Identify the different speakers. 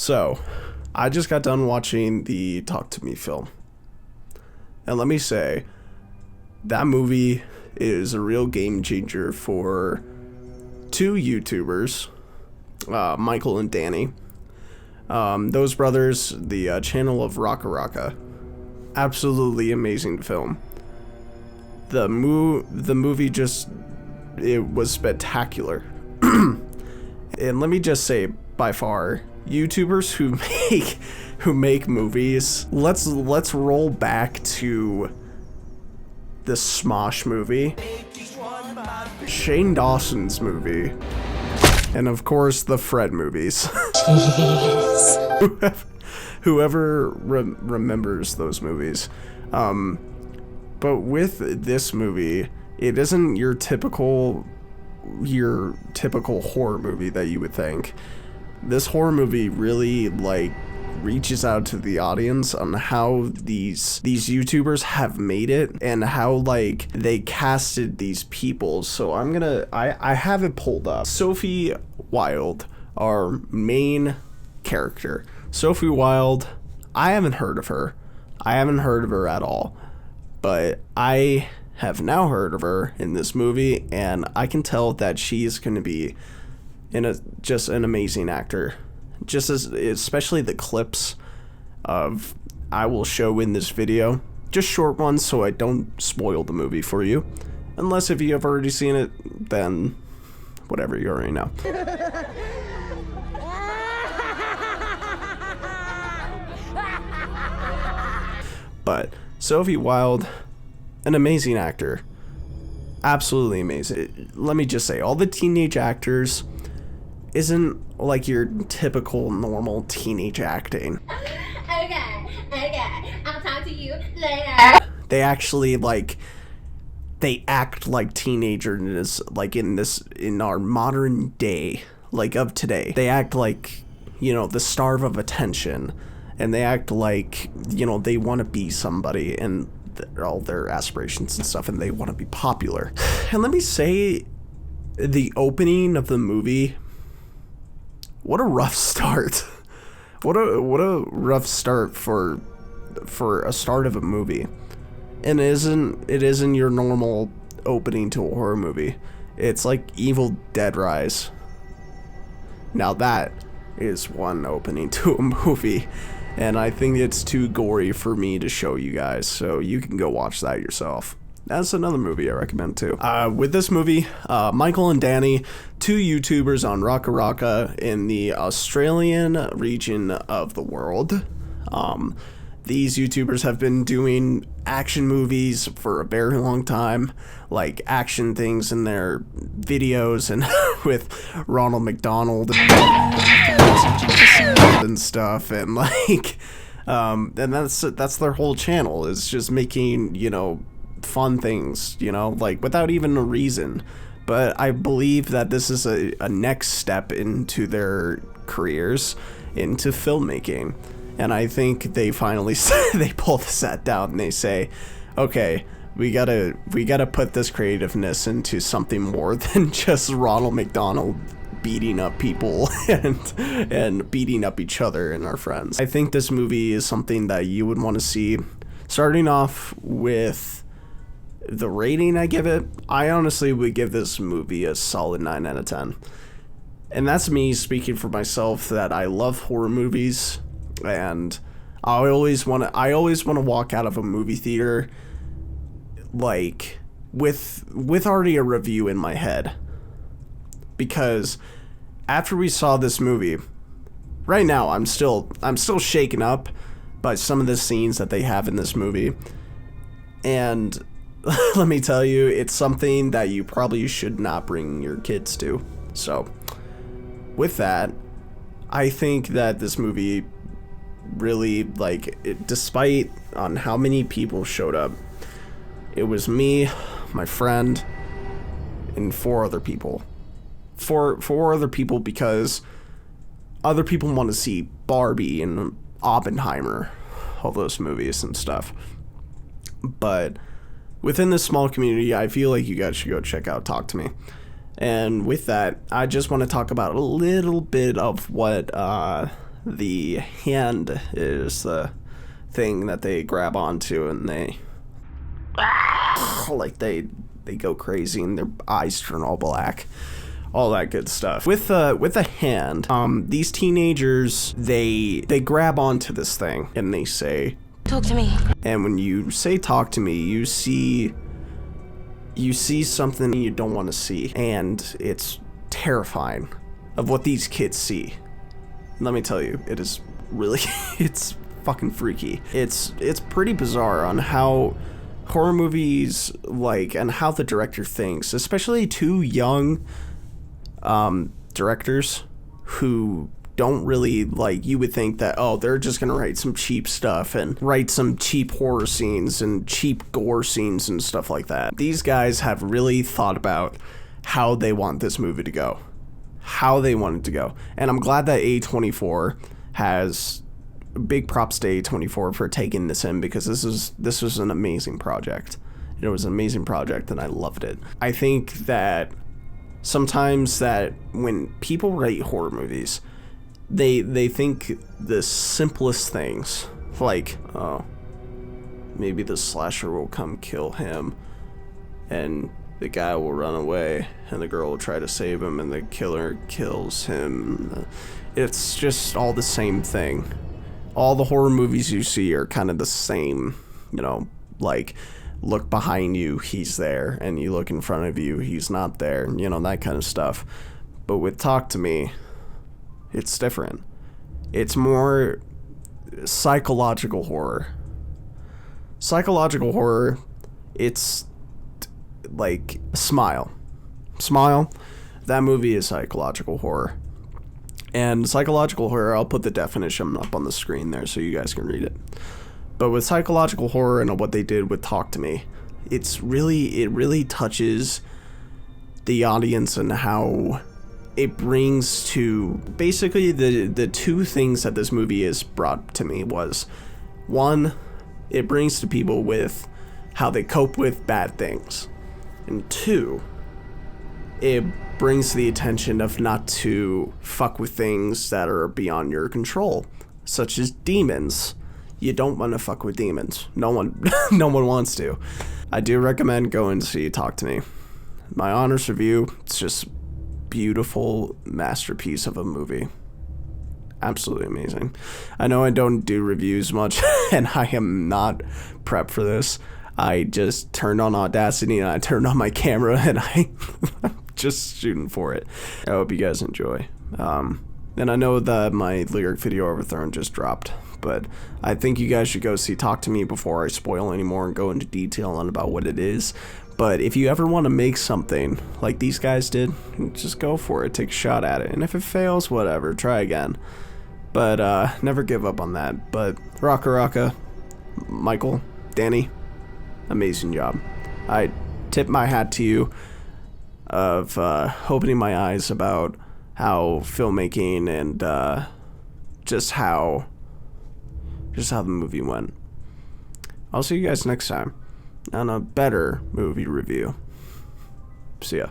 Speaker 1: So, I just got done watching the Talk to Me film. And let me say, that movie is a real game changer for two YouTubers, Michael and Danny. Those brothers, the channel of Raka Raka. Absolutely amazing film. The movie just, it was spectacular. And let me just say, by far, YouTubers who make movies, let's roll back to the Smosh movie, Shane Dawson's movie, and of course the Fred movies. Whoever remembers those movies. But with this movie, it isn't your typical horror movie that you would think. This horror movie really reaches out to the audience on how these YouTubers have made it and how they casted these people. So I have it pulled up. Sophie Wilde, our main character. Sophie Wilde, I haven't heard of her. I haven't heard of her at all. But I have now heard of her in this movie, and I can tell that she is going to be just an amazing actor. Especially the clips of I will show in this video, just short ones so I don't spoil the movie for you. Unless if you have already seen it, then whatever, you already know. But Sophie Wilde, an amazing actor. Absolutely amazing. Let me just say, all the teenage actors isn't like your typical normal teenage acting.
Speaker 2: Okay, I'll talk to you later.
Speaker 1: They actually they act like teenagers in our modern day, of today. They act like, the starve of attention, and they act like, they want to be somebody and all their aspirations and stuff, and they want to be popular. And let me say, the opening of the movie, what a rough start. What a rough start for a start of a movie. And it isn't your normal opening to a horror movie. It's like Evil Dead Rise. Now that is one opening to a movie, and I think it's too gory for me to show you guys, so you can go watch that yourself. That's another movie I recommend too. With this movie, Michael and Danny, two YouTubers on Raka Raka in the Australian region of the world. These YouTubers have been doing action movies for a very long time, like action things in their videos, and with Ronald McDonald and stuff, and and that's their whole channel, is just making, fun things, without even a reason. But I believe that this is a next step into their careers, into filmmaking. And I think they finally they pull the set down and they say, okay, we gotta put this creativeness into something more than just Ronald McDonald beating up people and beating up each other and our friends. I think this movie is something that you would want to see. Starting off with the rating I give it, I honestly would give this movie a solid 9 out of 10. And that's me speaking for myself, that I love horror movies, and I always want to walk out of a movie theater with already a review in my head. Because after we saw this movie, right now I'm still shaken up by some of the scenes that they have in this movie. And let me tell you, it's something that you probably should not bring your kids to. So, with that, I think that this movie really, despite on how many people showed up, it was me, my friend, and 4 other people. Four other people, because other people want to see Barbie and Oppenheimer, all those movies and stuff. But within this small community, I feel like you guys should go check out Talk to Me. And with that, I just want to talk about a little bit of what the hand is the thing that they grab onto, and they like they go crazy and their eyes turn all black, all that good stuff. With a hand, these teenagers, they grab onto this thing and they say,
Speaker 3: "Talk to me."
Speaker 1: And when you say "talk to me," you see something you don't want to see, and it's terrifying of what these kids see. Let me tell you, it is really it's fucking freaky. It's pretty bizarre on how horror movies, like, and how the director thinks, especially two young directors who don't really, like, you would think that, oh, they're just gonna write some cheap stuff and write some cheap horror scenes and cheap gore scenes and stuff like that. These guys have really thought about how they want this movie to go, how they want it to go. And I'm glad that A24 has big props to A24 for taking this in, because this was an amazing project. It was an amazing project and I loved it. I think that sometimes that when people write horror movies, they think the simplest things, like, oh, maybe the slasher will come kill him and the guy will run away and the girl will try to save him and the killer kills him. It's just all the same thing. All the horror movies you see are kind of the same, you know, like, look behind you, he's there, and you look in front of you, he's not there, you know, that kind of stuff. But with Talk to Me, it's different. It's more psychological horror. Psychological horror, it's like Smile. Smile, that movie is psychological horror. And psychological horror, I'll put the definition up on the screen there so you guys can read it. But with psychological horror and what they did with Talk to Me, it really touches the audience and how it brings to basically the two things that this movie has brought to me was, one, it brings to people with how they cope with bad things, and two, it brings the attention of not to fuck with things that are beyond your control, such as demons. You don't want to fuck with demons. No one wants to. I do recommend going to see Talk to Me. My honest review, it's just beautiful masterpiece of a movie. Absolutely amazing. I know I don't do reviews much and I am not prepped for this. I just turned on Audacity and I turned on my camera and I'm just shooting for it. I hope you guys enjoy. And I know that my lyric video overthrown just dropped, but I think you guys should go see Talk to Me before I spoil any more and go into detail on about what it is. But if you ever want to make something like these guys did, just go for it, take a shot at it. And if it fails, whatever, try again. But never give up on that. But Raka, Michael, Danny, amazing job. I tip my hat to you of opening my eyes about how filmmaking and just how the movie went. I'll see you guys next time on a better movie review. See ya.